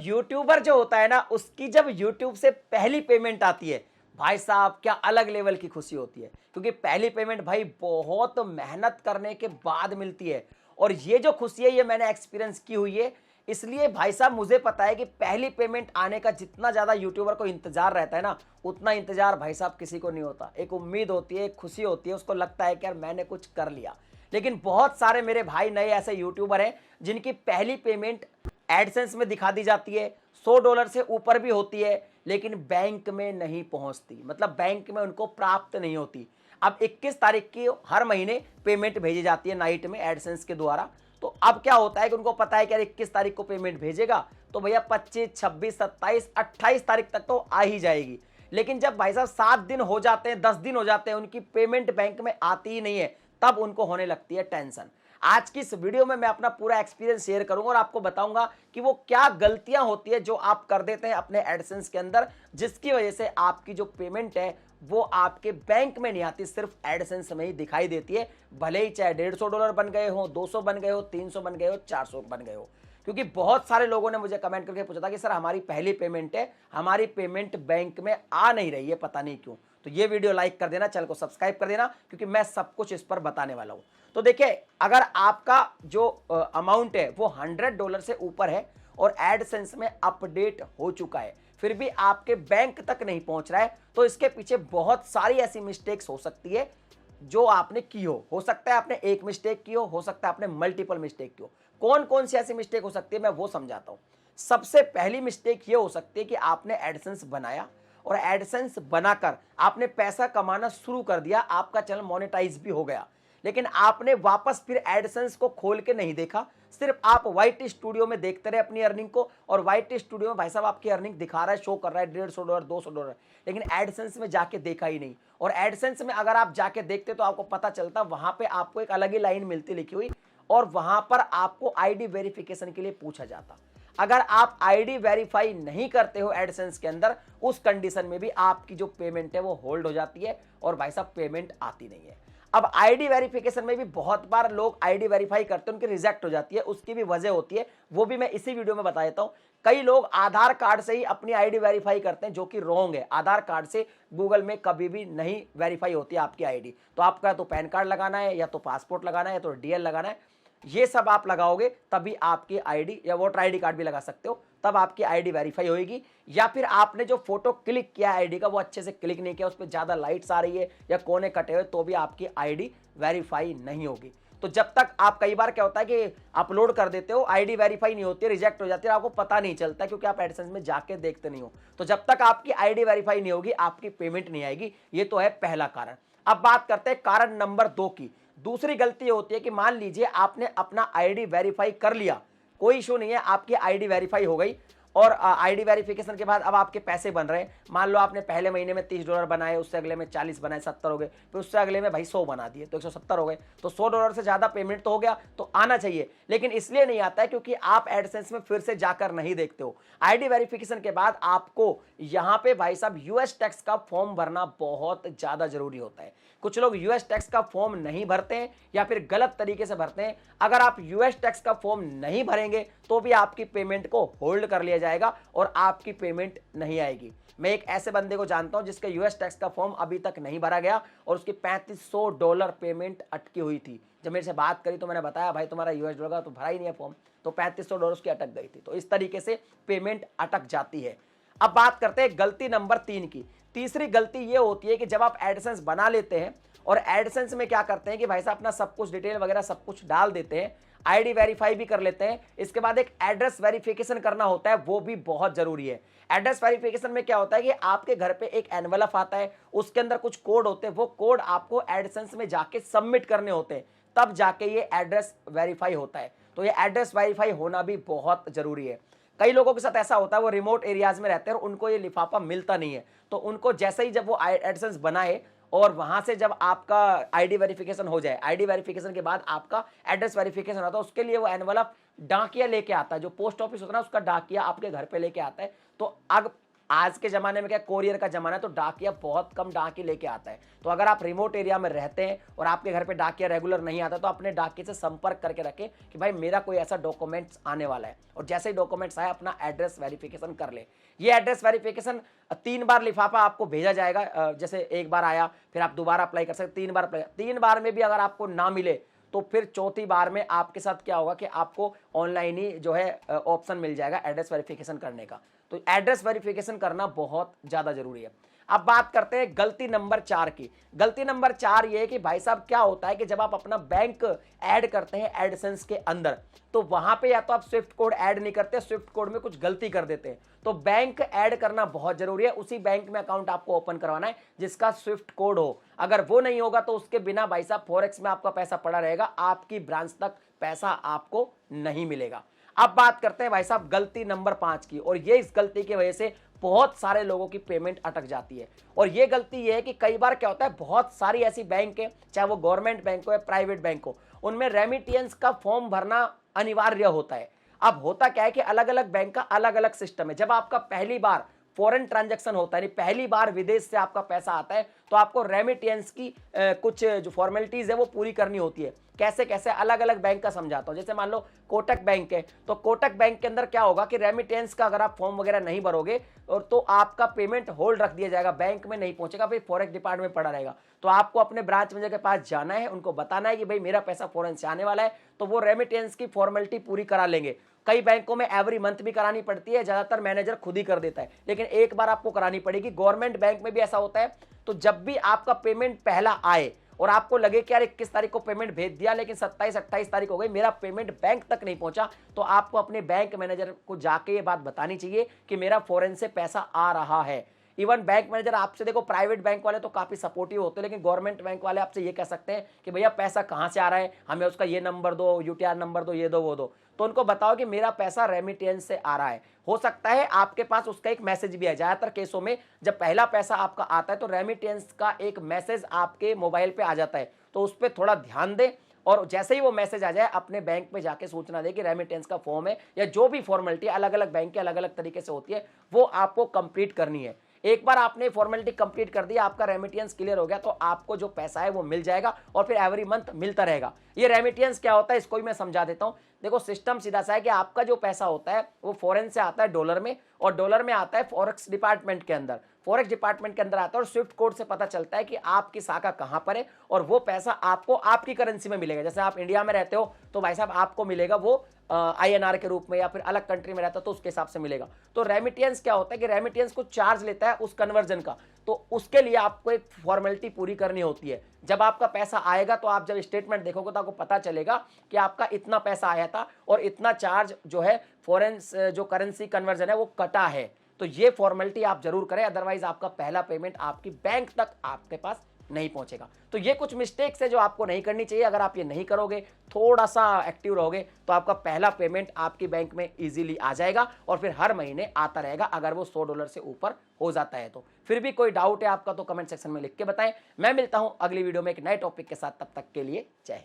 YouTuber जो होता है ना, उसकी जब यूट्यूब से पहली पेमेंट आती है, भाई साहब क्या अलग लेवल की खुशी होती है। क्योंकि पहली पेमेंट भाई बहुत मेहनत करने के बाद मिलती है। और ये जो खुशी है ये मैंने एक्सपीरियंस की हुई है। इसलिए भाई साहब मुझे पता है कि पहली पेमेंट आने का जितना ज्यादा यूट्यूबर को इंतजार रहता है ना, उतना इंतजार भाई साहब किसी को नहीं होता। एक उम्मीद होती है, एक खुशी होती है, उसको लगता है कि यार मैंने कुछ कर लिया। लेकिन बहुत सारे मेरे भाई नए ऐसे यूट्यूबर हैं जिनकी पहली पेमेंट एडसेंस में दिखा दी जाती है, $100 से ऊपर भी होती है, लेकिन बैंक में नहीं पहुंचती, मतलब बैंक में उनको प्राप्त नहीं होती। अब 21 तारीख की हर महीने पेमेंट भेजी जाती है नाइट में एडसेंस के द्वारा। तो अब क्या होता है कि उनको पता है कि यार 21 तारीख को पेमेंट भेजेगा तो भैया 25, 26, 27, 28 तारीख तक तो आ ही जाएगी। लेकिन जब भाई साहब 7 दिन हो जाते हैं, 10 दिन हो जाते हैं, उनकी पेमेंट बैंक में आती ही नहीं है, तब उनको होने लगती है टेंशन। आज की इस वीडियो में मैं अपना पूरा एक्सपीरियंस शेयर करूंगा और आपको बताऊंगा कि वो क्या गलतियां होती है जो आप कर देते हैं अपने एडसेंस के अंदर, जिसकी वजह से आपकी जो पेमेंट है वो आपके बैंक में नहीं आती, सिर्फ एडसेंस में ही दिखाई देती है। भले ही चाहे $150 बन गए हो, 200 बन गए हो, 300 बन गए हो, 400 बन गए हो। क्योंकि बहुत सारे लोगों ने मुझे कमेंट करके पूछा था कि सर हमारी पहली पेमेंट है, हमारी पेमेंट बैंक में आ नहीं रही है, पता नहीं क्यों। तो ये वीडियो लाइक कर देना, चैनल को सब्सक्राइब कर देना, क्योंकि मैं सब कुछ इस पर बताने वाला हूं। तो देखिए, अगर आपका जो अमाउंट है वो $100 से ऊपर है और एडसेंस में अपडेट हो चुका है, फिर भी आपके बैंक तक नहीं पहुंच रहा है, तो इसके पीछे बहुत सारी ऐसी मिस्टेक्स हो सकती है जो आपने की हो सकता है आपने एक मिस्टेक की हो सकता है आपने मल्टीपल मिस्टेक की हो। कौन कौन सी ऐसी मिस्टेक हो सकती है मैं वो समझाता हूं। सबसे पहली मिस्टेक ये हो सकती है कि आपने एडसेंस बनाया और एडसेंस बनाकर आपने पैसा कमाना शुरू कर दिया, आपका चैनल मोनेटाइज भी हो गया, लेकिन आपने वापस फिर एडसेंस को खोल के नहीं देखा, सिर्फ आप वाइट स्टूडियो में देखते रहे अपनी अर्निंग को। और वाइट स्टूडियो में भाई साहब आपकी अर्निंग दिखा रहा है, शो कर रहा है $150, $200, लेकिन एडसेंस में जाके देखा ही नहीं। और एडसेंस में अगर आप जाके देखते तो आपको पता चलता, वहां पे आपको एक अलग ही लाइन मिलती लिखी हुई, और वहां पर आपको आईडी वेरिफिकेशन के लिए पूछा जाता। अगर आप आईडी वेरीफाई नहीं करते हो एडसेंस के अंदर, उस कंडीशन में भी आपकी जो पेमेंट है वो होल्ड हो जाती है और भाई साहब पेमेंट आती नहीं है। अब आईडी वेरिफिकेशन में भी बहुत बार लोग आईडी वेरीफाई करते हैं, उनकी रिजेक्ट हो जाती है, उसकी भी वजह होती है, वो भी मैं इसी वीडियो में बता देता हूं। कई लोग आधार कार्ड से ही अपनी आईडी वेरीफाई करते हैं, जो कि रॉन्ग है। आधार कार्ड से गूगल में कभी भी नहीं वेरीफाई होती है आपकी आईडी। तो आपका तो पैन कार्ड लगाना है, या तो पासपोर्ट लगाना है, या तो डीएल लगाना है, ये सब आप लगाओगे तभी आपकी आईडी, या वोटर आईडी कार्ड भी लगा सकते हो, तब आपकी आईडी वेरीफाई होगी। या फिर आपने जो फोटो क्लिक किया आईडी का वो अच्छे से क्लिक नहीं किया, उस पर ज्यादा लाइट्स आ रही है या कोने कटे हुए, तो भी आपकी आईडी वेरीफाई नहीं होगी। तो जब तक आप, कई बार क्या होता है कि अपलोड कर देते हो, आईडी वेरीफाई नहीं होती, रिजेक्ट हो जाती है, आपको पता नहीं चलता क्योंकि आप एडसेंस में जाके देखते नहीं हो। तो जब तक आपकी आईडी वेरीफाई नहीं होगी आपकी पेमेंट नहीं आएगी। ये तो है पहला कारण। अब बात करते हैं कारण नंबर 2 की। दूसरी गलती होती है कि मान लीजिए आपने अपना आईडी वेरीफाई कर लिया, कोई इशू नहीं है, आपकी आईडी वेरीफाई हो गई, और आईडी वेरिफिकेशन के बाद अब आपके पैसे बन रहे हैं। मान लो आपने पहले महीने में $30 बनाए, उससे अगले में 40 बनाए, 70 हो गए, फिर उससे अगले में भाई 100 बना दिए, तो 170 हो गए। तो $100 से ज्यादा पेमेंट तो हो गया, तो आना चाहिए, लेकिन इसलिए नहीं आता है क्योंकि आप एडसेंस में फिर से जाकर नहीं देखते हो। आईडी वेरिफिकेशन के बाद आपको यहाँ पे भाई साहब यूएस टैक्स का फॉर्म भरना बहुत ज्यादा जरूरी होता है। कुछ लोग यूएस टैक्स का फॉर्म नहीं भरते हैं या फिर गलत तरीके से भरते हैं। अगर आप यूएस टैक्स का फॉर्म नहीं भरेंगे तो भी आपकी पेमेंट को होल्ड कर लिया जाएगा और आपकी पेमेंट नहीं आएगी। मैं एक ऐसे बंदे को जानता हूं जिसके यूएस टैक्स का फॉर्म अभी तक नहीं भरा गया और उसकी $3500 पेमेंट अटकी हुई थी। जब मेरे से बात करी तो मैंने बताया भाई तुम्हारा यूएस डॉलर का तो भरा ही नहीं है फॉर्म, तो $3500 उसकी अटक गई थी। तो इस तरीके से पेमेंट अटक जाती है। अब बात करते हैं गलती नंबर 3 की। तीसरी गलती यह होती है कि जब आप एडसेंस बना लेते हैं और एडसेंस में क्या करते हैं कि भाई साहब अपना सब कुछ डिटेल वगैरह सब कुछ डाल देते हैं, आईडी वेरीफाई भी कर लेते हैं, इसके बाद एक एड्रेस वेरिफिकेशन करना होता है, वो भी बहुत जरूरी है। एड्रेस वेरिफिकेशन में क्या होता है कि आपके घर पे एक एनवलप आता है, उसके अंदर कुछ कोड होते हैं, वो कोड आपको एडसेंस में जाके सबमिट करने होते हैं, तब जाके ये एड्रेस वेरीफाई होता है। तो ये एड्रेस वेरीफाई होना भी बहुत जरूरी है। कई लोगों के साथ ऐसा होता है वो रिमोट एरियाज में रहते हैं और उनको ये लिफाफा मिलता नहीं है, तो उनको जैसे ही जब वो एडसेंस बनाए और वहां से जब आपका आईडी वेरिफिकेशन हो जाए, आईडी वेरिफिकेशन के बाद आपका एड्रेस वेरिफिकेशन होता है, उसके लिए वो एनवलप डाकिया लेके आता है, जो पोस्ट ऑफिस होता है ना उसका डाकिया आपके घर पे लेके आता है। तो अब आज के ज़माने में क्या कोरियर का ज़माना है, तो डाकिया बहुत कम डाकी लेके आता है। तो अगर आप रिमोट एरिया में रहते हैं और आपके घर पे डाकिया रेगुलर नहीं आता, तो अपने डाकिए से संपर्क करके रखें कि भाई मेरा कोई ऐसा डॉक्यूमेंट्स आने वाला है, और जैसे ही डॉक्यूमेंट्स आए अपना एड्रेस वेरिफिकेशन कर ले। ये एड्रेस वेरिफिकेशन 3 बार लिफाफा आपको भेजा जाएगा, जैसे एक बार आया फिर आप दोबारा अप्लाई कर सकते, 3 बार अप्लाई, 3 बार में भी अगर आपको ना मिले तो फिर चौथी बार में आपके साथ क्या होगा कि आपको ऑनलाइन ही जो है ऑप्शन मिल जाएगा एड्रेस वेरिफिकेशन करने का। तो एड्रेस वेरिफिकेशन करना बहुत ज्यादा जरूरी है। अब बात करते हैं गलती नंबर 4 की। गलती नंबर 4 ये है कि भाई साहब क्या होता है कि जब आप अपना बैंक ऐड करते हैं एडसेंस के अंदर, तो वहां पे या तो आप स्विफ्ट कोड ऐड नहीं करते, स्विफ्ट कोड में कुछ गलती कर देते हैं। तो बैंक ऐड करना बहुत जरूरी है, उसी बैंक में अकाउंट आपको ओपन करवाना है जिसका स्विफ्ट कोड हो। अगर वो नहीं होगा तो उसके बिना भाई साहब फॉरेक्स में आपका पैसा पड़ा रहेगा, आपकी ब्रांच तक पैसा आपको नहीं मिलेगा। अब बात करते हैं भाई साहब गलती नंबर 5 की, और ये इस गलती की वजह से बहुत सारे लोगों की पेमेंट अटक जाती है। और ये गलती ये है कि कई बार क्या होता है, बहुत सारी ऐसी बैंक है, चाहे वो गवर्नमेंट बैंक हो या प्राइवेट बैंक हो, उनमें रेमिटेंस का फॉर्म भरना अनिवार्य होता है। अब होता क्या है कि अलग अलग बैंक का अलग अलग सिस्टम है। जब आपका पहली बार फॉरेन ट्रांजैक्शन होता है, यानी पहली बार विदेश से आपका पैसा आता है, तो आपको रेमिटेंस की कुछ जो फॉर्मेलिटीज है वो पूरी करनी होती है। कैसे कैसे, अलग अलग बैंक का समझाता हूं। जैसे मान लो कोटक बैंक है, तो कोटक बैंक के अंदर क्या होगा कि रेमिटेंस का अगर आप फॉर्म वगैरह नहीं भरोगे और तो आपका पेमेंट होल्ड रख दिया जाएगा, बैंक में नहीं पहुंचेगा, फिर फॉरेक्स डिपार्टमेंट में पड़ा रहेगा। तो आपको अपने ब्रांच मैनेजर के पास जाना है, उनको बताना है कि भाई मेरा पैसा फॉरेन से आने वाला है, तो वो रेमिटेंस की फॉर्मेलिटी पूरी करा लेंगे। कई बैंकों में एवरी मंथ भी करानी पड़ती है, ज्यादातर मैनेजर खुद ही कर देता है, लेकिन एक बार आपको करानी पड़ेगी। गवर्नमेंट बैंक में भी ऐसा होता है। तो जब भी आपका पेमेंट पहला आए और आपको लगे कि यार 21 तारीख को पेमेंट भेज दिया लेकिन 27-28 तारीख हो गई, मेरा पेमेंट बैंक तक नहीं पहुंचा, तो आपको अपने बैंक मैनेजर को जाके ये बात बतानी चाहिए कि मेरा फॉरेन से पैसा आ रहा है। इवन बैंक मैनेजर आपसे, देखो प्राइवेट बैंक वाले तो काफी सपोर्टिव होते हैं, लेकिन गवर्नमेंट बैंक वाले आपसे ये कह सकते हैं कि भैया पैसा कहां से आ रहा है, हमें उसका ये नंबर दो, यूटीआर नंबर दो, ये दो वो दो। तो उनको बताओ कि मेरा पैसा रेमिटेंस से आ रहा है। हो सकता है आपके पास उसका एक मैसेज भी है। ज्यादातर केसों में जब पहला पैसा आपका आता है तो रेमिटेंस का एक मैसेज आपके मोबाइल पे आ जाता है, तो उस पर थोड़ा ध्यान दें। और जैसे ही वो मैसेज आ जाए अपने बैंक में जाके सूचना दे कि रेमिटेंस का फॉर्म है, या जो भी फॉर्मेलिटी अलग अलग बैंक के अलग अलग तरीके से होती है वो आपको कंप्लीट करनी है। एक बार आपने फॉर्मेलिटी कंप्लीट कर दी, आपका रेमिटेंस क्लियर हो गया, तो आपको जो पैसा है वो मिल जाएगा और फिर एवरी मंथ मिलता रहेगा। ये रेमिटेंस क्या होता है इसको भी मैं समझा देता हूं। देखो सिस्टम सीधा सा है कि आपका जो पैसा होता है वो फॉरेन से आता है डॉलर में, और डॉलर में आता है फॉरेक्स डिपार्टमेंट के अंदर। फॉरेक्स डिपार्टमेंट के अंदर आता है और स्विफ्ट कोड से पता चलता है कि आपकी शाखा कहां पर है, और वो पैसा आपको आपकी करेंसी में मिलेगा। जैसे आप इंडिया में रहते हो तो भाई साहब आपको मिलेगा वो INR के रूप में, या फिर अलग कंट्री में रहता है तो उसके हिसाब से मिलेगा। तो रेमिटेंस क्या होता है कि रेमिटेंस को चार्ज लेता है उस कन्वर्जन का, तो उसके लिए आपको एक फॉर्मेलिटी पूरी करनी होती है। जब आपका पैसा आएगा तो आप जब स्टेटमेंट देखोगे तो आपको पता चलेगा कि आपका इतना पैसा आया था और इतना चार्ज जो है फॉरेन जो करेंसी कन्वर्जन है वो कटा है। तो ये फॉर्मेलिटी आप जरूर करें, अदरवाइज आपका पहला पेमेंट आपकी बैंक तक आपके पास नहीं पहुंचेगा। तो ये कुछ मिस्टेक्स है जो आपको नहीं करनी चाहिए। अगर आप ये नहीं करोगे, थोड़ा सा एक्टिव रहोगे, तो आपका पहला पेमेंट आपकी बैंक में इजीली आ जाएगा और फिर हर महीने आता रहेगा। अगर वो $100 से ऊपर हो जाता है तो फिर भी कोई डाउट है आपका तो कमेंट सेक्शन में लिख के बताएं। मैं मिलता हूं अगली वीडियो में एक नए टॉपिक के साथ, तब तक के लिए जय हिंद।